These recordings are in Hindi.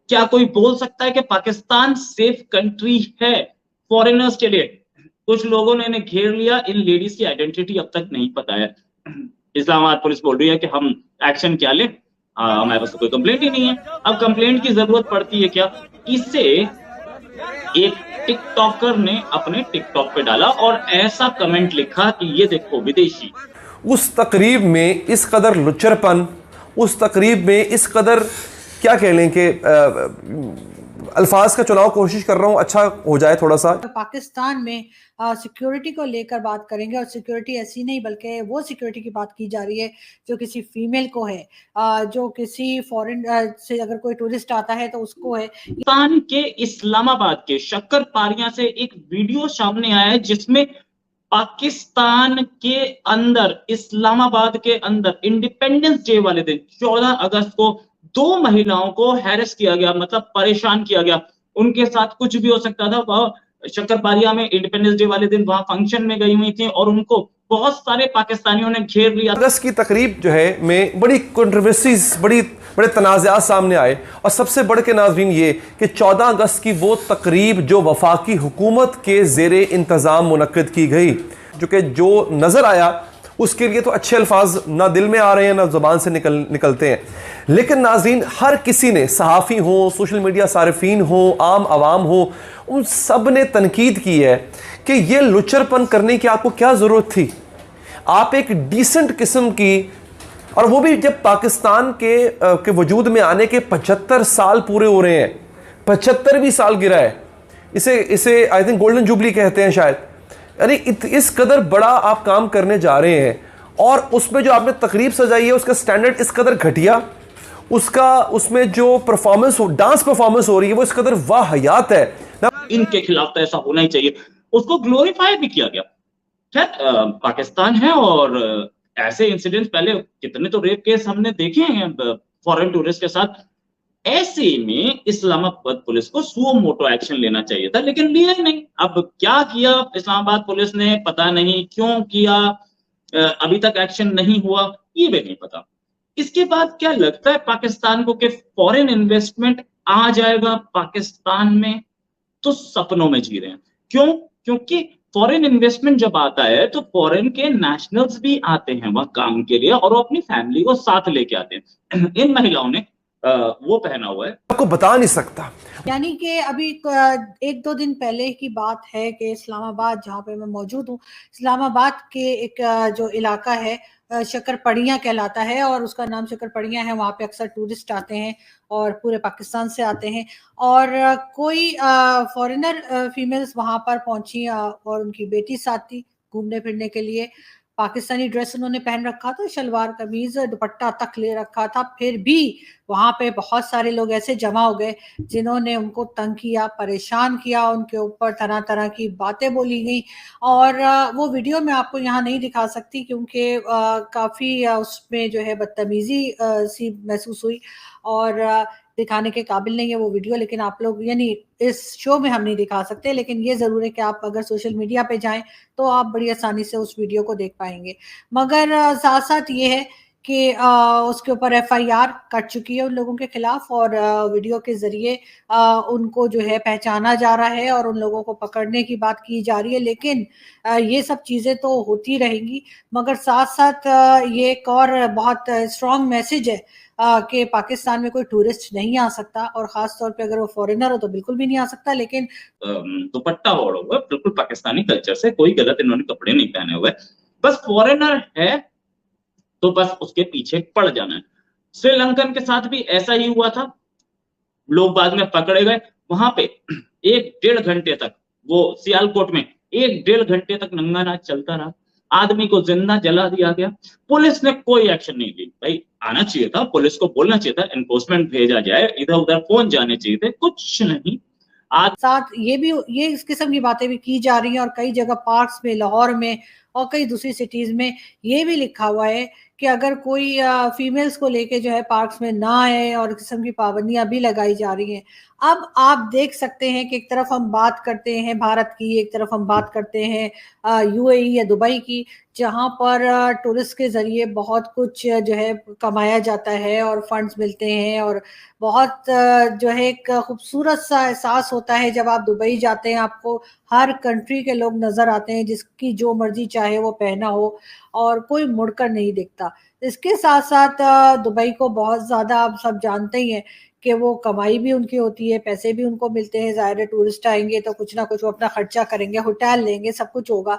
क्या कोई बोल सकता है कि पाकिस्तान सेफ कंट्री है फॉरेनर्स के लिए? कुछ लोगों ने इन्हें घेर लिया, इन लेडीज की आइडेंटिटी अब तक नहीं पता है। इस्लामाबाद पुलिस बोल रही है कि हम एक्शन क्या लें, हमारे पास तो कोई कंप्लेंट ही नहीं है। अब कंप्लेंट की जरूरत पड़ती है क्या? इससे एक टिकटॉकर ने अपने टिकटॉक पे डाला और ऐसा कमेंट लिखा कि ये देखो विदेशी। उस तकरीब में इस कदर लुच्चरपन, उस तकरीब में इस कदर क्या कह लें कि अल्फाज का चुनाव कोशिश कर रहा हूं अच्छा हो जाए थोड़ा सा। पाकिस्तान में सिक्योरिटी को लेकर बात करेंगे, और सिक्योरिटी ऐसी नहीं बल्कि वो सिक्योरिटी की बात की जा रही है जो किसी फीमेल को है, जो किसी फॉरेन से अगर कोई टूरिस्ट आता है तो उसको है। पाकिस्तान के इस्लामाबाद के शक्करपारियां से एक वीडियो सामने आया है जिसमें पाकिस्तान के अंदर, इस्लामाबाद के अंदर इंडिपेंडेंस डे वाले दिन 14 अगस्त को 2 महिलाओं को हैरेस किया गया, मतलब परेशान किया गया। उनके साथ कुछ भी हो सकता था। वह शक्करपारिया में इंडिपेंडेंस डे वाले दिन वहां फंक्शन में गई हुई थी और उनको बहुत सारे पाकिस्तानियों ने घेर लिया। अगस्त की तकरीब जो है में बड़ी कंट्रोवर्सीज, बड़े तनाज़ात सामने आए, और सबसे बढ़ के नाज़रीन ये कि 14 अगस्त की वो तकरीब जो वफाकी हुकूमत के ज़ेरे इंतज़ाम मुनक्किद की गई, जो नज़र आया उसके लिए तो अच्छे अल्फाज ना दिल में आ रहे हैं ना ज़ुबान से निकलते हैं। लेकिन नाज़रीन, हर किसी ने, सहाफ़ी हो, सोशल मीडिया सारिफीन हो, आम आवाम हो, उन सब ने तनकीद की है कि ये लुचरपन करने की आपको क्या ज़रूरत थी। आप एक डिसेंट किस्म की, और वो भी जब पाकिस्तान के वजूद में आने के 75 साल पूरे हो रहे हैं, 75वीं साल गिरा है, इसे आई थिंक गोल्डन जुबली कहते हैं शायद। यानी इस कदर बड़ा आप काम करने जा रहे हैं, और उसमें जो आपने तकरीब सजाई है उसका स्टैंडर्ड इस कदर घटिया, उसमें जो परफॉर्मेंस हो, डांस परफॉर्मेंस हो रही है वो इस कदर वाहियात है ना। इनके खिलाफ तो ऐसा होना ही चाहिए। उसको ग्लोरीफाई भी किया गया। खैर, पाकिस्तान है और ऐसे इंसिडेंट्स पहले कितने तो रेप केस हमने देखे हैं फॉरेन टूरिस्ट के साथ। ऐसे में इस्लामाबाद पुलिस को सुओ मोटो एक्शन लेना चाहिए था, लेकिन लिया ही नहीं। अब क्या किया इस्लामाबाद पुलिस ने, पता नहीं क्यों किया, अभी तक एक्शन नहीं हुआ, ये भी नहीं पता। इसके बाद क्या लगता है पाकिस्तान को कि फॉरेन इन्वेस्टमेंट आ जाएगा पाकिस्तान में? तो सपनों में जी रहे हैं। क्यों? क्योंकि फॉरेन इन्वेस्टमेंट जब आता है तो फॉरेन के नेशनल्स भी आते हैं वहां काम के लिए, और वो अपनी फैमिली को साथ लेके आते हैं। इन महिलाओं ने वो पहना हुआ है, आपको बता नहीं सकता। यानी कि अभी 1-2 दिन पहले की बात है कि इस्लामाबाद, जहाँ पे मैं मौजूद हूँ, इस्लामाबाद के एक जो इलाका है शक्करपड़ियाँ कहलाता है, और उसका नाम शक्करपड़ियाँ है। वहाँ पे अक्सर टूरिस्ट आते हैं और पूरे पाकिस्तान से आते हैं, और कोई फॉरेनर फीमेल्स वहाँ पर पहुंची और उनकी बेटी साथ थी घूमने फिरने के लिए। पाकिस्तानी ड्रेस उन्होंने पहन रखा था, शलवार कमीज दुपट्टा तक ले रखा था। फिर भी वहां पे बहुत सारे लोग ऐसे जमा हो गए जिन्होंने उनको तंग किया, परेशान किया, उनके ऊपर तरह तरह की बातें बोली गई। और वो वीडियो मैं आपको यहाँ नहीं दिखा सकती क्योंकि काफी उसमें जो है बदतमीजी सी महसूस हुई, और दिखाने के काबिल नहीं है वो वीडियो। लेकिन आप लोग, यानी इस शो में हम नहीं दिखा सकते, लेकिन ये जरूर है कि आप अगर सोशल मीडिया पे जाएं तो आप बड़ी आसानी से उस वीडियो को देख पाएंगे। मगर साथ साथ ये है कि उसके ऊपर FIR कट चुकी है उन लोगों के खिलाफ, और वीडियो के जरिए उनको जो है पहचाना जा रहा है और उन लोगों को पकड़ने की बात की जा रही है। लेकिन ये सब चीजें तो होती रहेंगी, मगर साथ साथ ये एक और बहुत स्ट्रॉन्ग मैसेज है कि पाकिस्तान में कोई टूरिस्ट नहीं आ सकता, और खास तौर पे अगर वो फॉरेनर हो तो बिल्कुल भी नहीं आ सकता। लेकिन दुपट्टा ओढ़ा हुआ, बिल्कुल पाकिस्तानी कल्चर से, कोई गलत इन्होंने कपड़े नहीं पहने हुए, बस फॉरेनर है तो बस उसके पीछे पड़ जाना है। श्रीलंकन के साथ भी ऐसा ही हुआ था, लोग बाद में पकड़े गए। वहां पे 1-1.5 घंटे तक, वो सियालकोट में 1-1.5 घंटे तक नंगा नाच चलता रहा, आदमी को जिंदा जला दिया गया, पुलिस ने कोई एक्शन नहीं ली। भाई आना चाहिए था, पुलिस को बोलना चाहिए था, एनफोर्समेंट भेजा जाए, इधर उधर फोन जाने चाहिए थे, कुछ नहीं। साथ ये इस किस्म की बातें भी की जा रही हैं, और कई जगह पार्क्स में, लाहौर में और कई दूसरी सिटीज में ये भी लिखा हुआ है कि अगर कोई फीमेल्स को लेके जो है पार्क्स में ना आए और किस्म की पाबंदियां भी लगाई जा रही हैं। अब आप देख सकते हैं कि एक तरफ हम बात करते हैं भारत की, एक तरफ हम बात करते हैं यूएई या दुबई की, जहां पर टूरिस्ट के जरिए बहुत कुछ जो है कमाया जाता है और फंड्स मिलते हैं, और बहुत जो है एक खूबसूरत सा एहसास होता है जब आप दुबई जाते हैं। आपको हर कंट्री के लोग नजर आते हैं, जिसकी जो मर्जी चाहे वो पहना हो और कोई मुड़कर नहीं दिखता। इसके साथ साथ दुबई को बहुत ज्यादा आप सब जानते ही हैं कि वो कमाई भी उनकी होती है, पैसे भी उनको मिलते हैं। ज़ाहिर है टूरिस्ट आएंगे तो कुछ ना कुछ वो अपना खर्चा करेंगे, होटल लेंगे, सब कुछ होगा।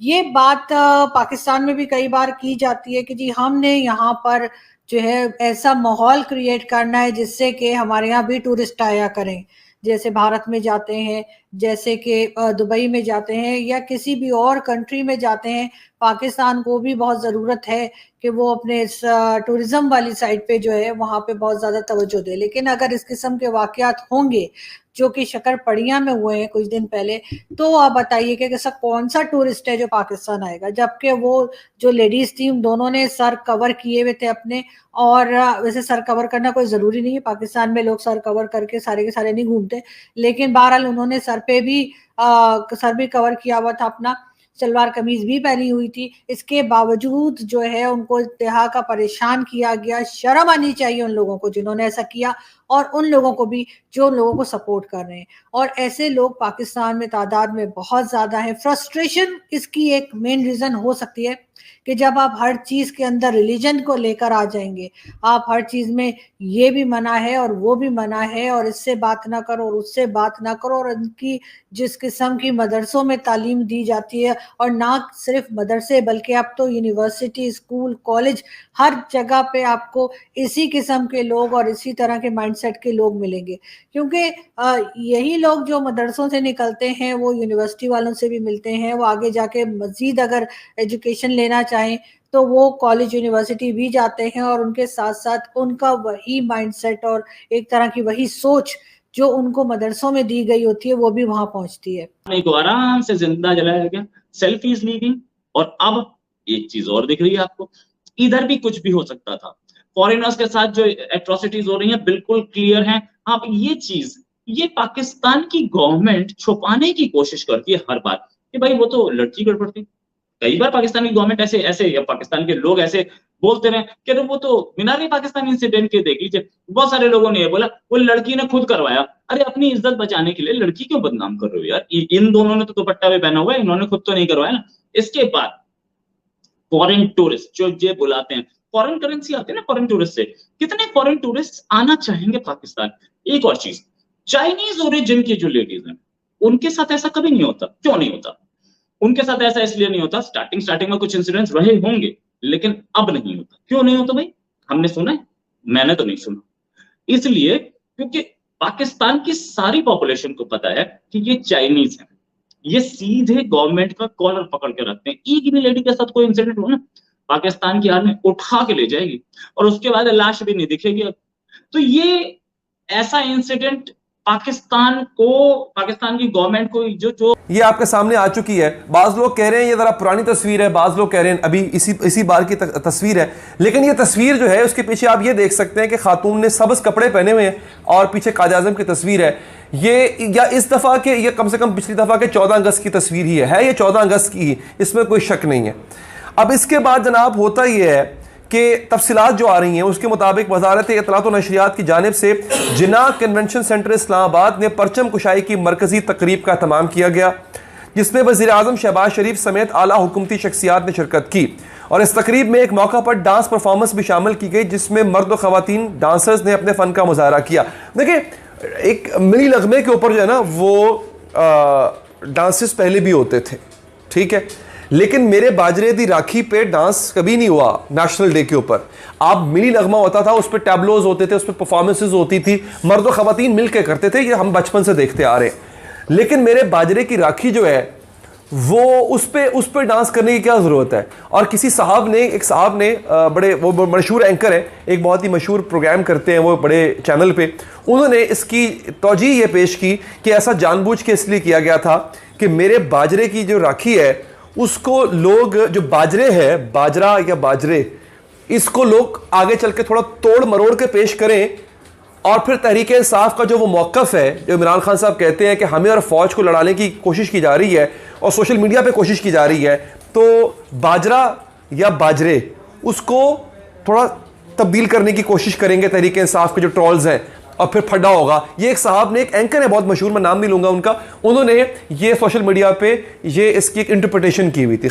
ये बात पाकिस्तान में भी कई बार की जाती है कि जी हमने यहाँ पर जो है ऐसा माहौल क्रिएट करना है जिससे कि हमारे यहाँ भी टूरिस्ट आया करें। जैसे भारत में जाते हैं, जैसे कि दुबई में जाते हैं या किसी भी और कंट्री में जाते हैं, पाकिस्तान को भी बहुत ज़रूरत है कि वो अपने इस टूरिज्म वाली साइड पे जो है वहाँ पे बहुत ज़्यादा तवज्जो दे। लेकिन अगर इस किस्म के वाक़यात होंगे जो कि शकरपड़िया में हुए हैं कुछ दिन पहले, तो आप बताइए कि ऐसा कौन सा टूरिस्ट है जो पाकिस्तान आएगा, जबकि वो जो लेडीज थी उन दोनों ने सर कवर किए हुए थे अपने। और वैसे सर कवर करना कोई ज़रूरी नहीं है, पाकिस्तान में लोग सर कवर करके सारे के सारे नहीं घूमते, लेकिन बहरहाल उन्होंने सर भी कवर किया हुआ था अपना, सलवार कमीज भी पहनी हुई थी। इसके बावजूद जो है उनको इंतहा का परेशान किया गया। शर्म आनी चाहिए उन लोगों को जिन्होंने ऐसा किया, और उन लोगों को भी जो लोगों को सपोर्ट कर रहे हैं। और ऐसे लोग पाकिस्तान में तादाद में बहुत ज़्यादा है। फ्रस्ट्रेशन इसकी एक मेन रीज़न हो सकती है कि जब आप हर चीज़ के अंदर रिलीजन को लेकर आ जाएंगे, आप हर चीज़ में ये भी मना है और वो भी मना है, और इससे बात ना करो और उससे बात ना करो, और उनकी जिस किस्म की मदरसों में तालीम दी जाती है, और ना सिर्फ मदरसे बल्कि अब तो यूनिवर्सिटी, स्कूल, कॉलेज, हर जगह पे आपको इसी किस्म के लोग और इसी तरह के माइंडसेट के लोग मिलेंगे। क्योंकि यही लोग जो मदरसों से निकलते हैं वो यूनिवर्सिटी वालों से भी मिलते हैं, वो आगे जाके मजीद अगर एजुकेशन लेना चाहें तो वो कॉलेज यूनिवर्सिटी भी जाते हैं, और उनके साथ साथ उनका वही माइंडसेट और एक तरह की वही सोच जो उनको मदरसों में दी गई होती है वो भी वहां पहुंचती है। को आराम से जिंदा जलाया गया, सेल्फीज ली गई, और अब एक चीज और दिख रही है आपको, इधर भी कुछ भी हो सकता था। फॉरेनर्स के साथ जो एट्रोसिटीज हो रही हैं बिल्कुल क्लियर हैं। आप ये पाकिस्तान की गवर्नमेंट छुपाने की कोशिश करती है हर बार कि भाई वो तो लड़की गड़बड़ थी। कई बार पाकिस्तान की गवर्नमेंट ऐसे या पाकिस्तान के लोग ऐसे बोलते रहे कि वो तो मीनार पाकिस्तान इंसिडेंट के देख लीजिए, बहुत सारे लोगों ने ये बोला वो लड़की ने खुद करवाया। अरे अपनी इज्जत बचाने के लिए लड़की क्यों बदनाम कर रहे हो यार? इन दोनों ने तो दुपट्टा भी पहना हुआ है, इन्होंने खुद तो नहीं करवाया ना। इसके बाद फॉरेन टूरिस्ट जो ये बुलाते हैं, फॉरेन करेंसी आते हैं ना फॉरेन टूरिस्ट से, कितने फॉरेन टूरिस्ट आना चाहेंगे पाकिस्तान? एक और चीज, चाइनीज ओरिजिन की जो लेडीज हैं उनके साथ ऐसा कभी नहीं होता। क्यों नहीं होता? उनके साथ ऐसा इसलिए नहीं होता, स्टार्टिंग में कुछ इंसिडेंट्स रहे होंगे, लेकिन अब नहीं होता। क्यों नहीं होता भाई? हमने सुना है? मैंने तो नहीं सुना। इसलिए क्योंकि पाकिस्तान की सारी पॉपुलेशन को पता है कि ये चाइनीज है, ये सीधे गवर्नमेंट का कॉलर पकड़ के रखते हैं। एक भी लेडी के साथ कोई इंसिडेंट हो ना, पाकिस्तान की आर्मी उठा के ले जाएगी और उसके बाद लाश भी नहीं दिखेगी। तो ये ऐसा इंसिडेंट पाकिस्तान की गवर्नमेंट को जो ये आपके सामने आ चुकी है। बाज लोग कह रहे हैं ये जरा पुरानी तस्वीर है, बाज लोग कह रहे हैं अभी इसी बार की तस्वीर है। लेकिन ये तस्वीर जो है उसके पीछे आप ये देख सकते हैं कि खातून ने सब्ज कपड़े पहने हुए हैं और पीछे कायद आज़म की तस्वीर है। ये या इस दफा के, ये कम से कम पिछली दफा के 14 अगस्त की तस्वीर ही है ये 14 अगस्त की ही, इसमें कोई शक नहीं है। अब इसके बाद जनाब होता यह है कि तफसीलात जो आ रही हैं उसके मुताबिक वजारत इत्तलात व नशरियात की जानिब से जिन्ना कन्वेंशन सेंटर इस्लामाबाद ने परचम कुशाई की मरकजी तकरीब का एहतमाम किया गया, जिसमें वज़ीर आज़म शहबाज शरीफ समेत आला हुकूमती शख्सियात ने शिरकत की। और इस तकरीब में एक मौका पर डांस परफॉर्मेंस भी शामिल की गई, जिसमें मर्द व ख़वातीन डांसर्स ने अपने फ़न का मुजाहरा किया। देखिए, एक मिली लगमे के ऊपर जो है ना वो डांसेस पहले भी होते थे, ठीक है, लेकिन मेरे बाजरे दी राखी पे डांस कभी नहीं हुआ नेशनल डे के ऊपर। आप मिली नगमा होता था, उस पर टैबलोज होते थे, उस पर परफॉर्मेंसेज होती थी, मर्द व ख़वातीन मिलकर करते थे, ये हम बचपन से देखते आ रहे हैं। लेकिन मेरे बाजरे की राखी जो है वो उस पे डांस करने की क्या ज़रूरत है? और किसी एक साहब ने वो मशहूर एंकर है, एक बहुत ही मशहूर प्रोग्राम करते हैं वो बड़े चैनल पे, उन्होंने इसकी तौजीह ये पेश की कि ऐसा जानबूझ के इसलिए किया गया था कि मेरे बाजरे की जो राखी है उसको लोग, जो बाजरे है, बाजरा या बाजरे, इसको लोग आगे चल के थोड़ा तोड़ मरोड़ के पेश करें और फिर तहरीक इंसाफ का जो वो मौक़िफ़ है, जो इमरान खान साहब कहते हैं कि हमें और फ़ौज को लड़ाने की कोशिश की जा रही है और सोशल मीडिया पे कोशिश की जा रही है, तो बाजरा या बाजरे उसको थोड़ा तब्दील करने की कोशिश करेंगे तहरीक इंसाफ के जो ट्रोल्स हैं, और फिर फड्डा होगा। ये एक साहब ने, एक एंकर है बहुत मशहूर, मैं नाम नहीं लूँगा उनका, उन्होंने ये सोशल मीडिया पे ये इसकी एक इंटरप्रिटेशन की हुई थी।